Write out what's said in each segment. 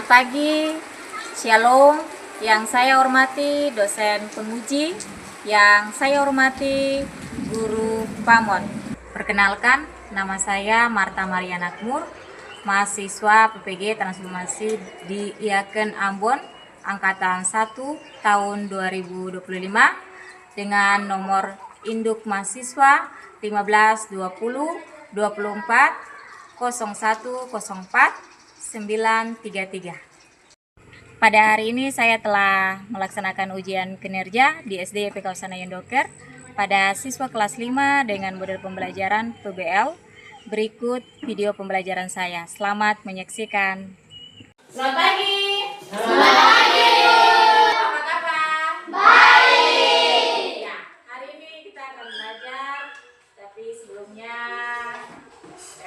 Selamat pagi, Shalom. Yang saya hormati dosen penguji, yang saya hormati guru Pamon. Perkenalkan, nama saya Marta Mariana Akmur, mahasiswa PPG Transformasi di IAKEN Ambon, angkatan 1 tahun 2025 dengan nomor induk mahasiswa 15 20 24 0104 933. Pada hari ini saya telah melaksanakan ujian kinerja di SD YPK Hosana Yondoker pada siswa kelas 5 dengan model pembelajaran PBL. Berikut video pembelajaran saya. Selamat menyaksikan. Selamat pagi. Selamat pagi. Apa kabar? Baik. Ya, hari ini kita akan belajar, tapi sebelumnya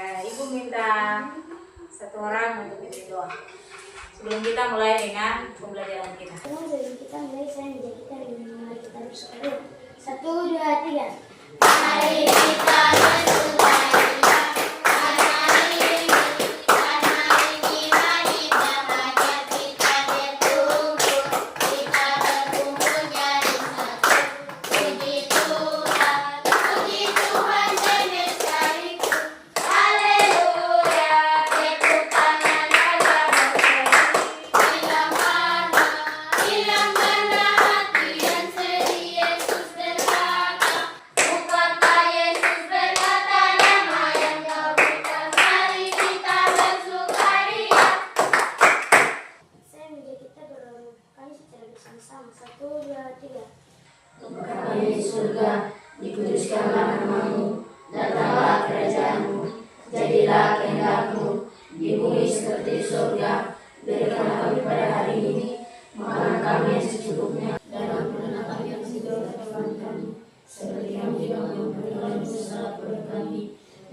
Ibu minta satu orang untuk bikin doa sebelum kita mulai dengan pembelajaran kita. Sebelum kita mulai, saya menjadi kita dengan mari kita bersyukur. 1, 2, 3. Mari kita bersyukur. Kami di surga, dikuduskanlah namamu, datanglah kerajaanmu, jadilah kehendakmu, di bumi seperti di surga. Berikanlah kami pada hari ini makanan kami yang secukupnya, dan ampunilah kami yang segala kesalahan kami, seperti kami juga mengampuni orang yang bersalah kepada kami,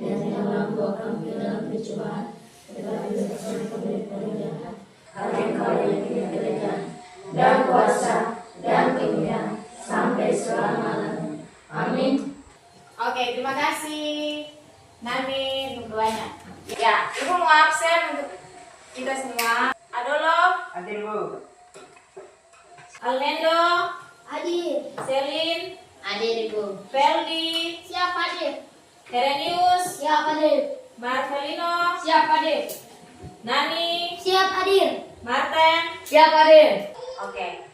dan janganlah membawa kami ke dalam pencobaan, tetapi bebaskanlah kami daripada jahat. Karena Engkau yang punya kerajaan dan kuasa dan kemuliaan sampai selama-lamanya. Amin. Oke, terima kasih Nani untuk doanya. Ya, Ibu mau absen untuk kita semua. Adolo, Hadir, Bu. Almendo, Hadir. Selin, Hadir, Ibu. Feldi, Siap hadir. Herenius, Siap hadir. Marvelino, Siap hadir. Nani, Siap hadir. Marten. Siap hadir. Oke.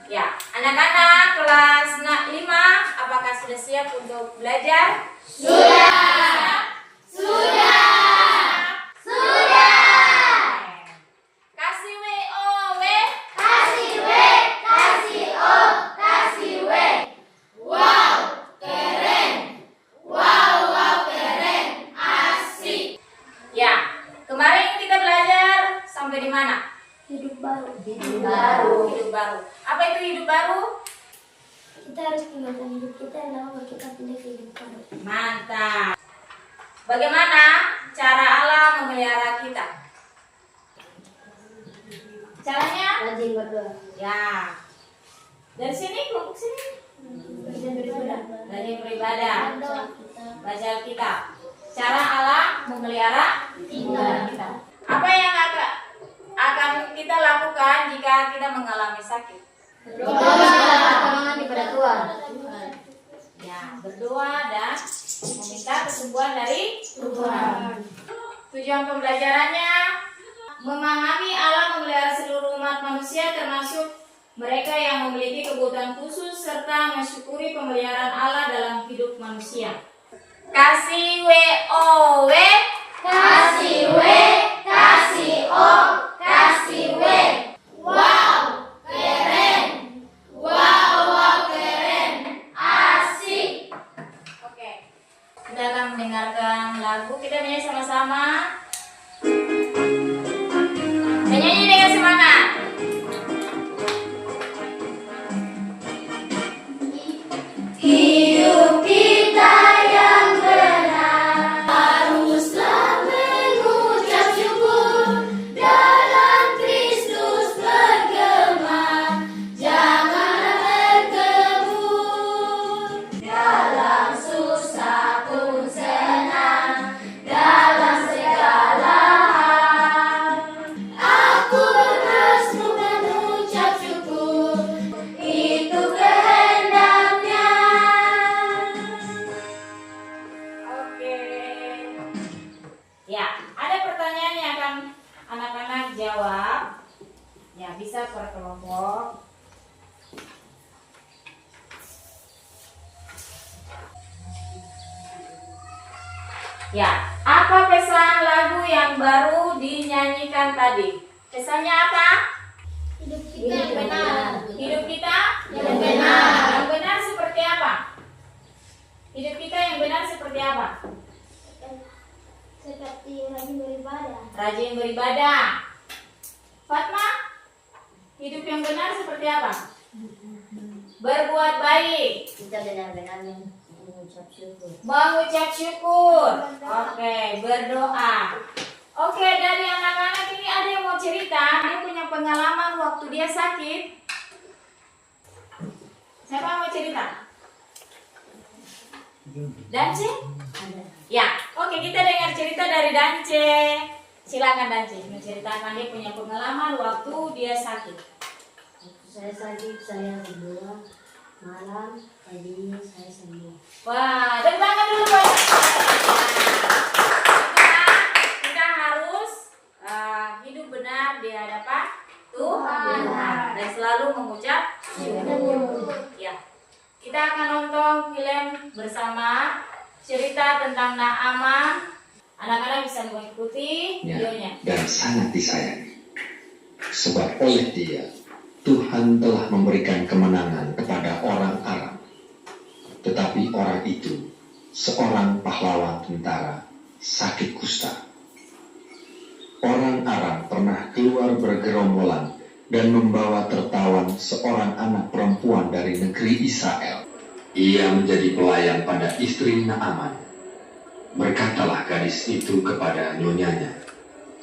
Ya, anak-anak kelas 5, apakah sudah siap untuk belajar? Sudah. Kasih W. Kasih W. Kasih O. Kasih W. Wow, keren. Wow, keren. Asik. Ya, kemarin kita belajar sampai di mana? Hidup baru. Hidup baru. Hidup baru. Apa itu hidup baru? Kita harus tinggalkan hidup kita yang lama, kita pindah ke hidup baru. Mantap. Bagaimana cara Allah memelihara kita? Caranya? Rajin berdoa. Ya. Dari sini, kelompok sini. Rajin beribadah. Rajin beribadah. Berdoa kita. Baca Alkitab. Cara Allah memelihara kita. Apa yang akan kita lakukan jika kita mengalami sakit? Berdoa pertolongan kepada Tuhan. Ya, berdoa dan meminta kesembuhan dari Tuhan. Tujuan pembelajarannya memahami Allah memelihara seluruh umat manusia termasuk mereka yang memiliki kebutuhan khusus serta mensyukuri pemeliharaan Allah dalam hidup manusia. Kasih W. Kasih W. Kasih O. Kasih W. Wow, keren. Wow, keren. Asik. Oke. Kita akan mendengarkan lagu, kita nyanyi sama-sama. Menyanyi dengan semangat. Hidup kita yang benar haruslah mengucap syukur dan Ya, apa pesan lagu yang baru dinyanyikan tadi? Pesannya apa? Hidup kita yang benar. Hidup kita Yang benar. Yang benar seperti apa? Hidup kita yang benar seperti apa? Seperti rajin beribadah. Rajin beribadah. Fatma, hidup yang benar seperti apa? Berbuat baik. Kita benar-benar mengucap syukur. Mengucap syukur. Oke, berdoa. Oke, dari anak-anak ini ada yang mau cerita, dia punya pengalaman waktu dia sakit. Siapa yang mau cerita? Dance? Ya, oke, kita dengar cerita dari Dance. Silakan Dance, menceritakan dia punya pengalaman waktu dia sakit. Waktu saya sakit, saya berdoa malam, paginya saya sembuh. Wah, tepuk tangan dulu buat kita harus hidup benar di hadapan Tuhan dan selalu mengucap syukur. Ya, kita akan nonton film bersama cerita tentang Naaman. Anak-anak bisa mengikuti videonya. Dan sangat disayangi. Sebab oleh dia, Tuhan telah memberikan kemenangan kepada orang Aram. Tetapi orang itu, seorang pahlawan tentara, sakit kusta. Orang Aram pernah keluar bergerombolan dan membawa tertawan seorang anak perempuan dari negeri Israel. Ia menjadi pelayan pada istri Naaman. Berkatalah gadis itu kepada nyonyanya,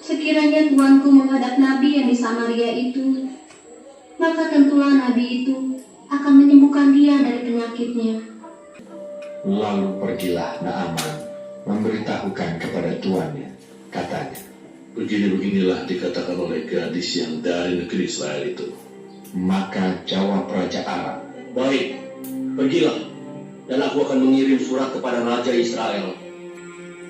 "Sekiranya tuanku menghadap nabi yang di Samaria itu, maka tentulah nabi itu akan menyembuhkan dia dari penyakitnya." Lalu pergilah Naaman memberitahukan kepada tuannya. Katanya, Begini-beginilah dikatakan oleh gadis yang dari negeri Israel itu. maka jawab Raja Aram, Baik, pergilah, dan aku akan mengirim surat kepada Raja Israel.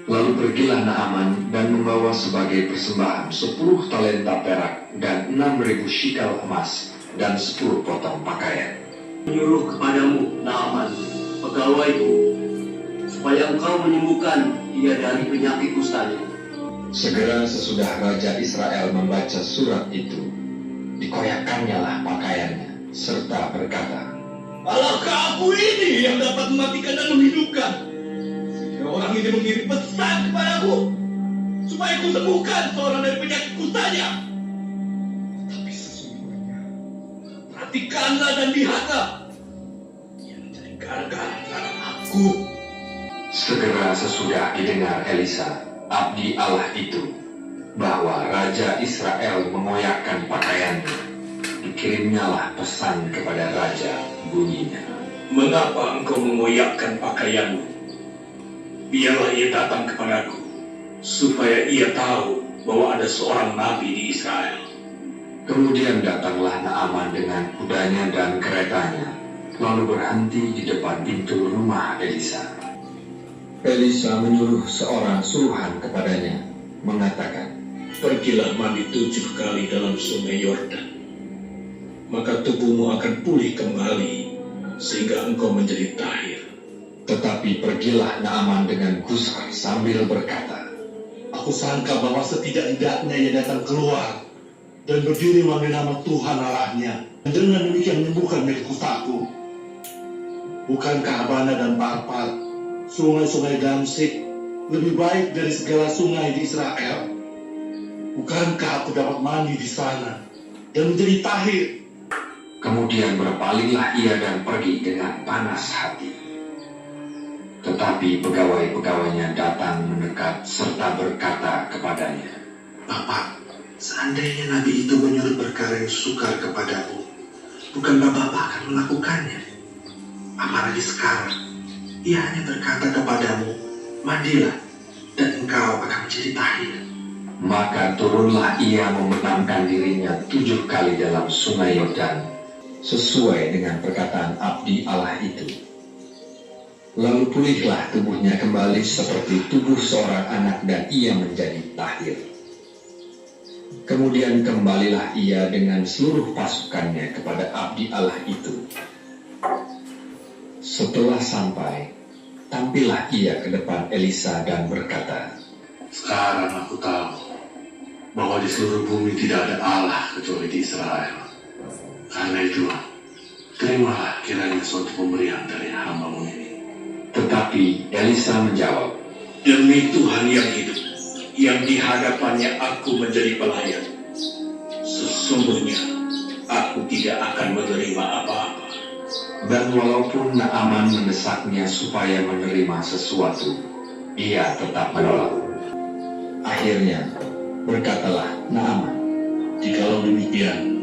Lalu pergilah Naaman dan membawa sebagai persembahan 10 talenta perak dan 6.000 shikal emas dan 10 potong pakaian. Menyuruh kepadamu, Naaman, pegawaiku, supaya engkau menyembuhkan ia dari penyakit kustanya. Segera sesudah Raja Israel membaca surat itu, dikoyakkannya lah pakaiannya, serta berkata, Alahkah aku ini yang dapat mematikan dan menghidupkan? Sehingga orang ini mengirim pesan kepadaku, supaya aku sembuhkan seorang dari penyakit kustanya. Tapi sesungguhnya, perhatikanlah dan lihatlah, ia menjadi gara-gara antara aku. Segera sesudah didengar Elisa, abdi Allah itu, bahwa Raja Israel mengoyakkan pakaiannya, dikirimnyalah pesan kepada Raja, bunyinya, Mengapa engkau mengoyakkan pakaianmu? Biarlah ia datang kepadaku, supaya ia tahu bahwa ada seorang nabi di Israel. Kemudian datanglah Naaman dengan kudanya dan keretanya, lalu berhenti di depan pintu rumah Elisa. Elisa menyuruh seorang suruhan kepadanya, mengatakan, Pergilah mandi 7 kali dalam sungai Yordan, maka tubuhmu akan pulih kembali, sehingga engkau menjadi tahir. Tetapi pergilah Naaman dengan gusar sambil berkata, Aku sangka bahwa setidak-tidaknya ia datang keluar dan berdiri memanggil nama Tuhan Allahnya, dan dengan demikian menyembuhkan milik kustaku. Bukankah Abana dan Parpat, sungai-sungai Damsik, lebih baik dari segala sungai di Israel? Bukankah aku dapat mandi di sana dan menjadi tahir? Kemudian berpalinglah ia dan pergi dengan panas hati. Tetapi pegawai-pegawainya datang mendekat serta berkata kepadanya, Bapak, seandainya Nabi itu menyuruh perkara yang sukar kepadamu, bukankah Bapak akan melakukannya? Apalagi sekarang, ia hanya berkata kepadamu, mandilah, dan engkau akan menjadi tahir. Maka turunlah ia membenamkan dirinya 7 kali dalam sungai Yordan, sesuai dengan perkataan abdi Allah itu. Lalu pulihlah tubuhnya kembali seperti tubuh seorang anak dan ia menjadi tahir. Kemudian kembalilah ia dengan seluruh pasukannya kepada abdi Allah itu. Setelah sampai, Tampillah ia ke depan Elisa dan berkata, Sekarang aku tahu bahwa di seluruh bumi tidak ada Allah kecuali di Israel. Karena itu, terimalah kiranya suatu pemberian dari hamba-Mu ini. Tetapi Elisa menjawab, Demi Tuhan yang hidup, yang di hadapannya aku menjadi pelayan, sesungguhnya aku tidak akan menerima apa-apa. dan walaupun Naaman mendesaknya supaya menerima sesuatu, ia tetap menolak. Akhirnya berkatalah Naaman, Jikalau demikian,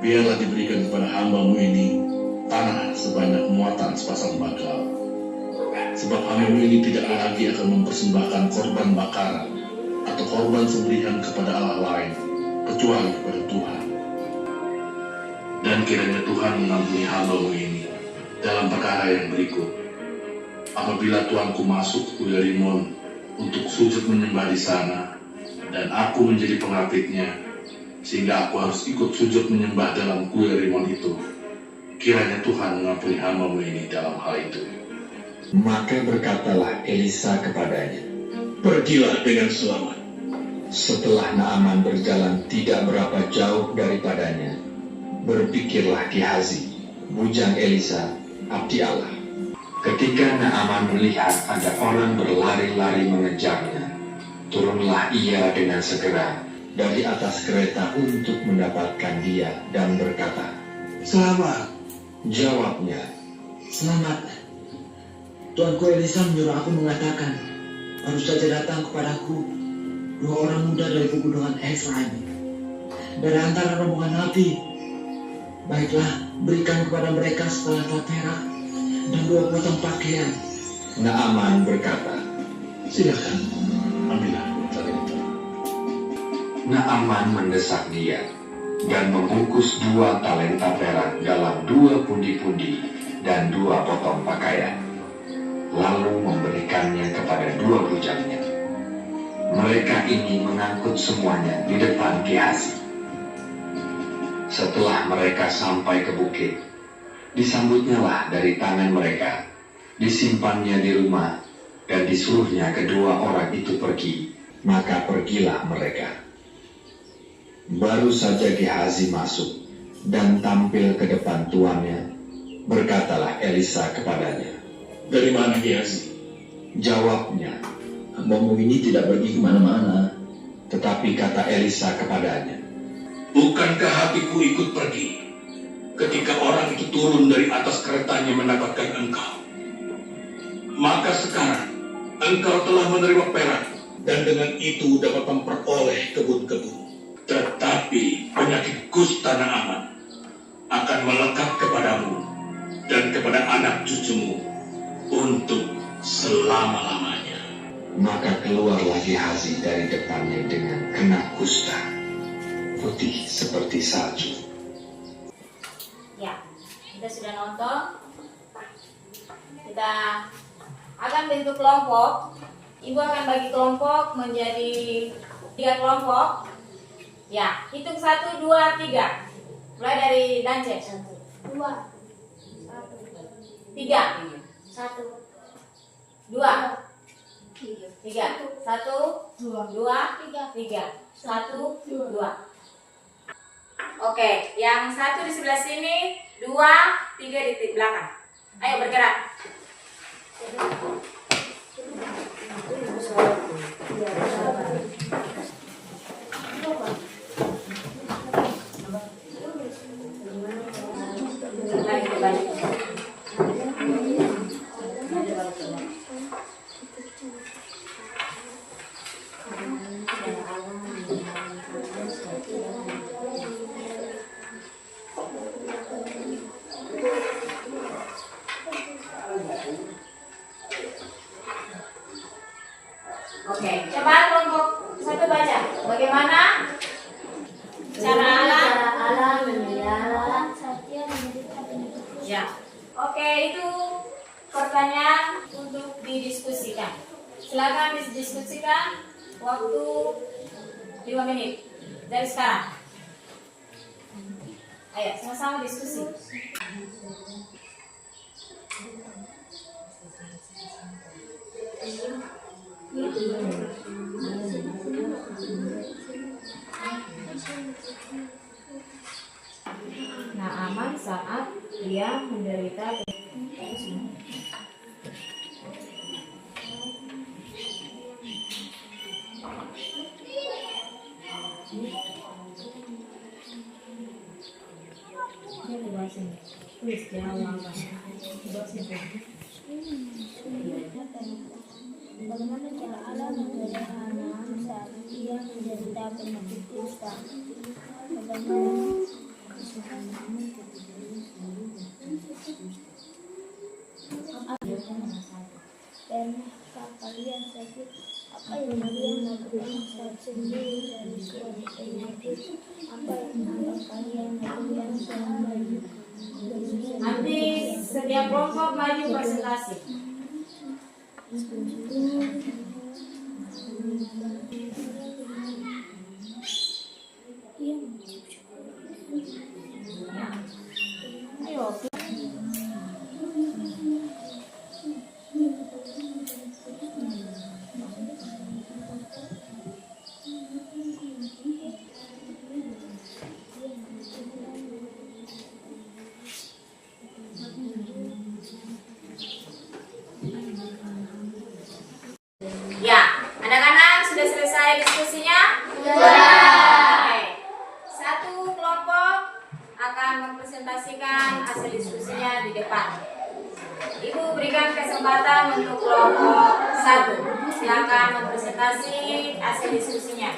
biarlah diberikan kepada hamba-Mu ini tanah sebanyak muatan sepasang bakal. Sebab hamba-Mu ini tidak lagi akan mempersembahkan korban bakaran atau korban sembelihan kepada Allah lain, kecuali kepada Tuhan. Dan kiranya Tuhan mengampuni hamba-Mu ini dalam perkara yang berikut. Apabila tuanku masuk ke kuil Rimon untuk sujud menyembah di sana, dan aku menjadi pengapitnya, sehingga aku harus ikut sujud menyembah dalam kuil Rimon itu, kiranya Tuhan mengampuni hamba-Mu ini dalam hal itu. maka berkatalah Elisa kepadanya. Pergilah dengan selamat. Setelah Naaman berjalan tidak berapa jauh daripadanya, berpikirlah Gehazi, bujang Elisa, abdi Allah. Ketika Naaman melihat ada orang berlari-lari mengejarnya, turunlah ia dengan segera dari atas kereta untuk mendapatkan dia dan berkata, Selamat, jawabnya, selamat. Tuanku Elisa menyuruh aku mengatakan, baru saja datang kepadaku 2 orang muda dari pegunungan Efraim, dari antara rombongan Nabi. Baiklah, berikan kepada mereka setelah perak dan 2 potong pakaian. Naaman berkata, Silakan, ambillah cari itu. Naaman mendesak dia dan membungkus 2 talenta perak dalam 2 pundi-pundi dan 2 potong pakaian, lalu memberikannya kepada 2 bujangnya. Mereka ini mengangkut semuanya di depan Gehazi. Setelah mereka sampai ke bukit, disambutnyalah dari tangan mereka, disimpannya di rumah, dan disuruhnya kedua orang itu pergi. Maka pergilah mereka. Baru saja Gehazi masuk dan tampil ke depan tuannya, berkatalah Elisa kepadanya. Dari mana Gehazi? Jawabnya, Hamba-Mu ini tidak pergi kemana-mana. tetapi kata Elisa kepadanya, Bukankah hatiku ikut pergi ketika orang itu turun dari atas keretanya mendapatkan engkau? Maka sekarang engkau telah menerima perak dan dengan itu dapat memperoleh kebun-kebun. Tetapi penyakit kusta Naaman akan melekat kepadamu dan kepada anak cucumu untuk selama-lamanya. maka keluarlah Gehazi dari depannya dengan kena kusta, putih seperti salju. Ya, kita sudah nonton. Kita akan bentuk kelompok. Ibu akan bagi kelompok menjadi 3 kelompok. Ya, hitung 1, 2, 3. Mulai dari Dance. 2, 1, 3, 1, 2, 3, 1, 2, 3, 1, 2. Oke, yang 1 di sebelah sini, 2, 3 di belakang. Ayo bergerak. Balik. Oke, coba kelompok 1 baca. Bagaimana cara Allah memelihara Satya menjadi penyakit. Ya. Oke, itu pertanyaan untuk didiskusikan. Silakan didiskusikan, waktu 5 menit dari sekarang. Ayo, sama-sama diskusi. Naaman saat dia menderita Bagaimana cara Allah memelihara Naaman saat ia menderita penyakit kusta? Bagaimana pernahkah kalian sakit? Apa yang kalian lakukan saat sembuh dari suatu penyakit? Apa yang akan kalian lakukan selama nanti setiap kelompok maju presentasi. Ayo. Ya, anak-anak sudah selesai diskusinya? Oke. Satu kelompok akan mempresentasikan hasil diskusinya di depan. Ibu berikan kesempatan untuk kelompok 1. Silakan mempresentasi hasil diskusinya.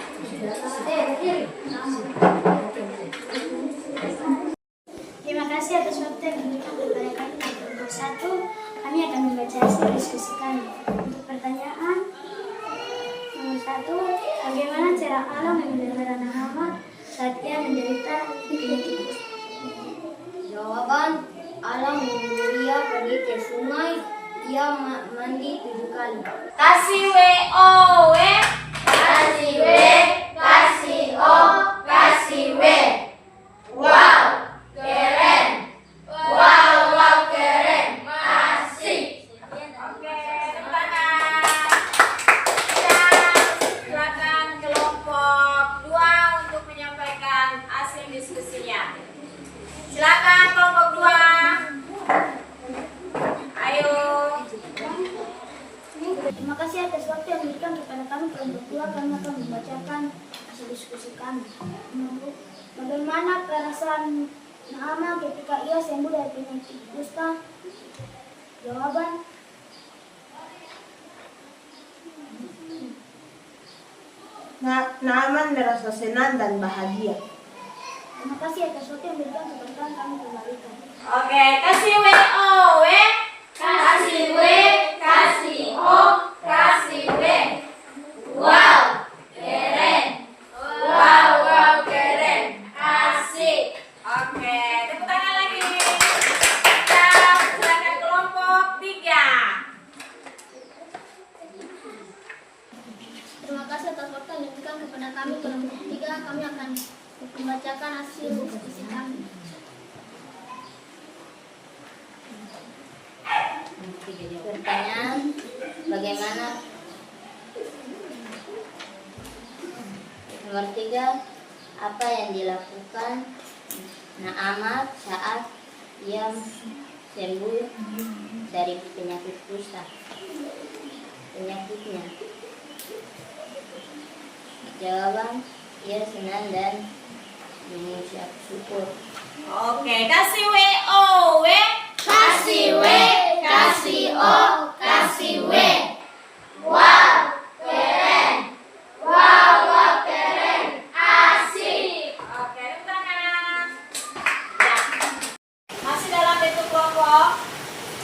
Terima kasih atas waktu yang diberikan kepada kami di kelompok 1. Kami akan membaca hasil diskusi kami. Untuk pertanyaan nomor 1, bagaimana cara Allah memelihara Naaman saat ia menderita penyakit kusta? Jawaban, Allah menyuruh dia pergi ke sungai, ia mandi 7 kali. Kasih WO, Kasih W, kasih O, kasih W. Wow, keren. Wow, keren. Asik. Oke, tepuk tangan. Silakan kelompok 2 untuk menyampaikan hasil diskusinya. Silakan kelompok 2. Ayo. Terima kasih atas waktu yang diberikan kepada kami kelompok 2. Kami akan membacakan hasil diskusi kami. Bagaimana perasaan Naaman ketika ia sembuh dari penyakit kusta? Jawaban, Naaman merasa senang dan bahagia. terima kasih atas waktu yang diberikan kepada kami kembalikan. Oke, kasih WO, Kasih W, kasih O, kasih W. Wow, keren. Wow, keren. Asik. Oke, tepuk tangan lagi. Silakan kelompok 3. Terima kasih atas waktu yang diberikan kepada kami kelompok 3. Kami akan membacakan hasil diskusi kami. Pertanyaan, bagaimana? Nomor 3, apa yang dilakukan Naaman saat ia sembuh dari penyakit kusta? Penyakitnya. Jawaban, ia senang dan mengucap syukur. Oke, kasih WO, Kasih W, kasih O, kasih W. Wow, keren. Wow, keren. Asik. Oke, tepuk tangan. Ya. Masih dalam bentuk kelompok,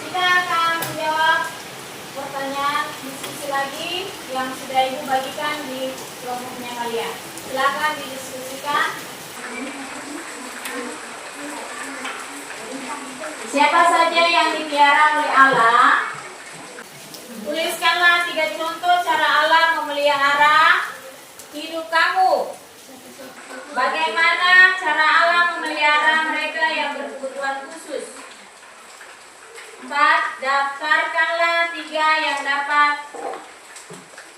kita akan menjawab pertanyaan diskusi lagi yang sudah Ibu bagikan di kelompoknya kalian. Silakan didiskusikan. Siapa saja yang dipelihara oleh Allah? Tuliskanlah 3 contoh cara Allah memelihara hidup kamu. Bagaimana cara Allah memelihara mereka yang berkebutuhan khusus? 4. Daftarkanlah 3 yang dapat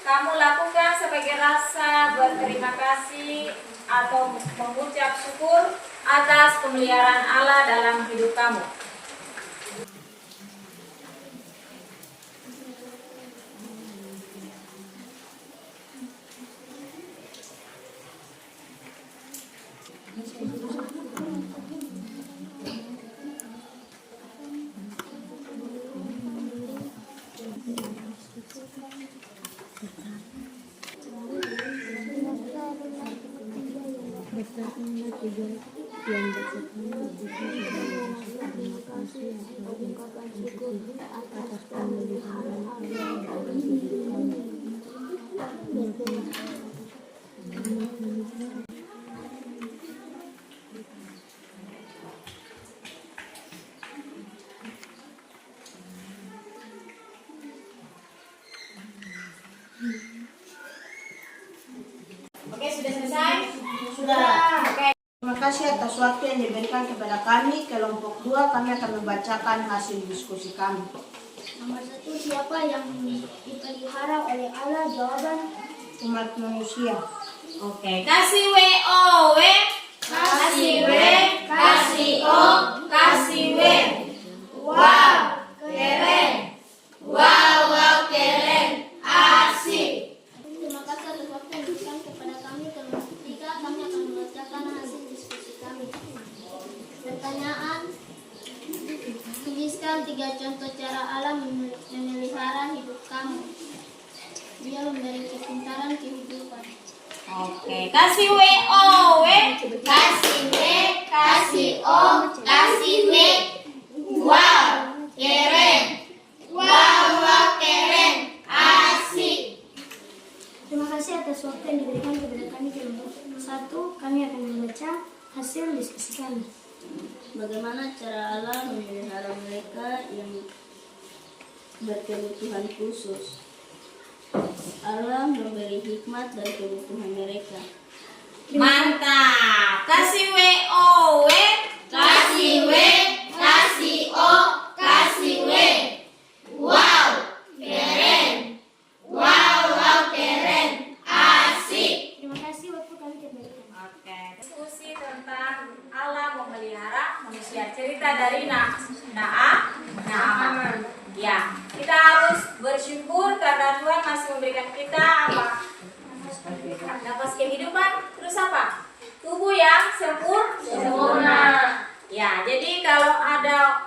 kamu lakukan sebagai rasa berterima kasih atau mengucap syukur atas pemeliharaan Allah dalam hidup kamu. Oke, sudah selesai? Sudah. Oke. Terima kasih atas waktu yang diberikan kepada kami. Kelompok 2 kami akan membacakan hasil diskusi kami. Nomor 1, siapa yang dipelihara oleh Allah? Jawaban Umat manusia. Oke, kasih W-O, W. Kasih W, kasih O, kasih W. Wow, keren. Wow, keren. Asik. Terima kasih atas waktu yang diberikan kepada kami. Kelompok 3 kami akan membacakan hasil diskusi kami. Pertanyaan: tuliskan 3 contoh cara Allah memelihara hidup kamu. Dia memberi kepintaran kehidupan. Oke, kasih W-O, W. Kasih W, kasih O, kasih W. Wow, keren. Wow, keren. Asik. Terima kasih atas waktu yang diberikan kepada kami. Kelompok 1 kami akan membaca hasil diskusi kami. Bagaimana cara Allah memelihara mereka yang berkebutuhan khusus? Allah memberi hikmat dan kebutuhan mereka. Mantap. Kasih W-O, W. Kasih W, kasih O, kasih W. Wow, keren. Wow, keren. Asik. Terima kasih waktu kami diberikan. Oke, diskusi tentang Allah memelihara manusia. Cerita dari Naaman. Ya, kita harus bersyukur karena Tuhan masih memberikan kita apa? Nafas kehidupan, terus apa? Tubuh yang sempurna. Ya, jadi kalau ada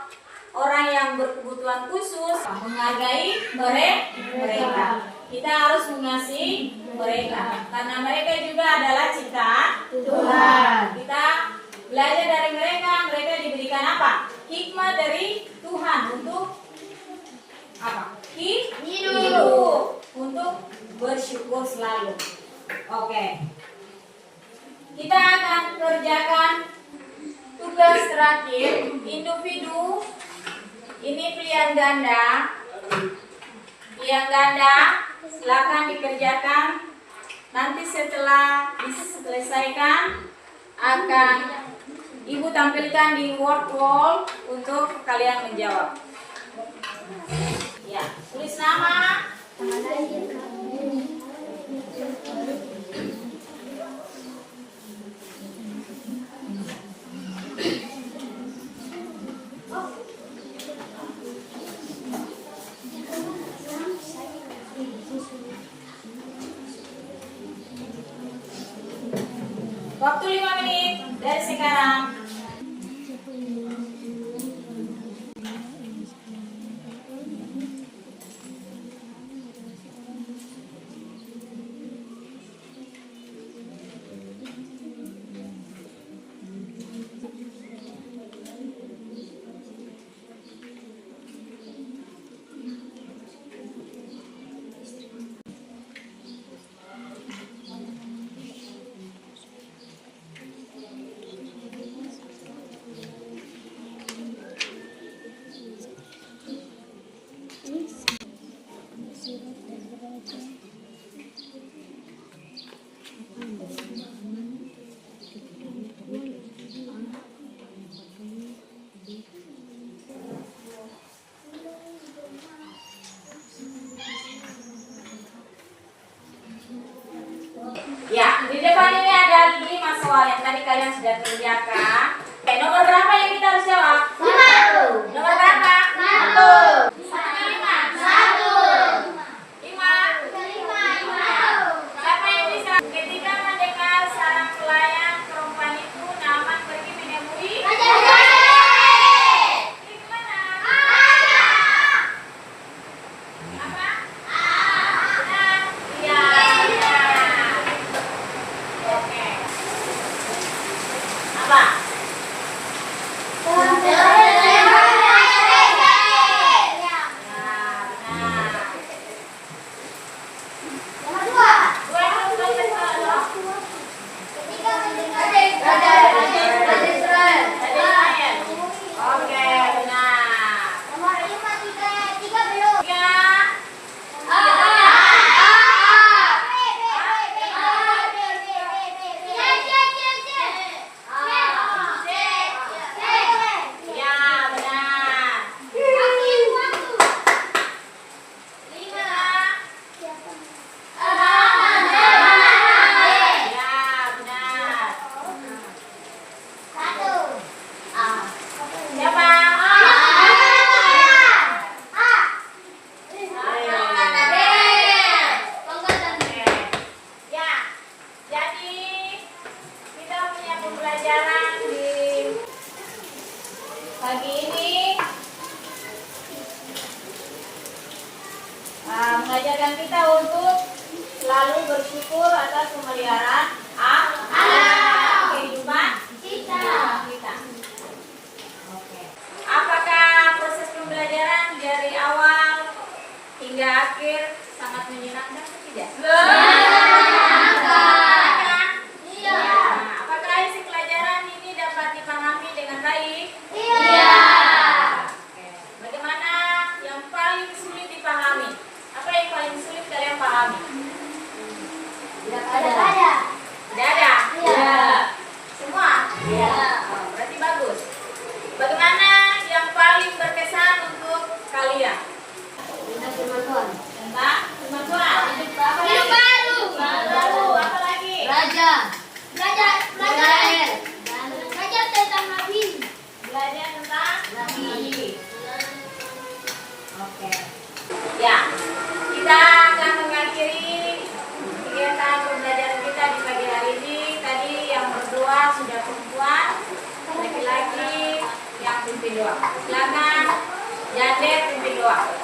orang yang berkebutuhan khusus, menghargai mereka. Kita harus mengasihi mereka karena mereka juga adalah ciptaan Tuhan. Kita belajar dari mereka, mereka diberikan apa? Hikmat dari Tuhan untuk apa? Hidup. Untuk bersyukur selalu. Oke. Kita akan kerjakan tugas terakhir. Individu ini pilihan ganda. Pilihan ganda silakan dikerjakan. Nanti setelah diselesaikan akan Ibu tampilkan di word wall untuk kalian menjawab. Ya, tulis nama. Waktu 5 menit dari sekarang. depan ini ada 5 soal yang tadi kalian sudah kerjakan. Nomor berapa yang kita harus jawab? 1. Nomor berapa? 1. 1 5. 1. 5. Siapa yang bisa? Ketika mendengar sarang pelayan perempuan itu Naaman pergi menemui pagi ini mengajarkan kita untuk selalu bersyukur atas pemeliharaan kehidupan kita. Oke. Apakah proses pembelajaran dari awal hingga akhir sangat menyenangkan atau tidak? Apakah isi pelajaran ini dapat dipahami dengan baik? Bagaimana yang paling sulit dipahami? Apa yang paling sulit kalian pahami? Tidak ada. Semua? Oh, berarti bagus. Bagaimana yang paling berkesan untuk kalian? Tentang firman Tuhan. Hidup baru. Apa lagi? Belajar tentang Nabi. Belajar tentang Nabi. Oke. Ya, kita akan mengakhiri kegiatan pembelajaran kita di pagi hari ini. Tadi yang berdoa sudah perempuan, laki-laki yang pimpin doa. Silakan Jadet pimpin doa.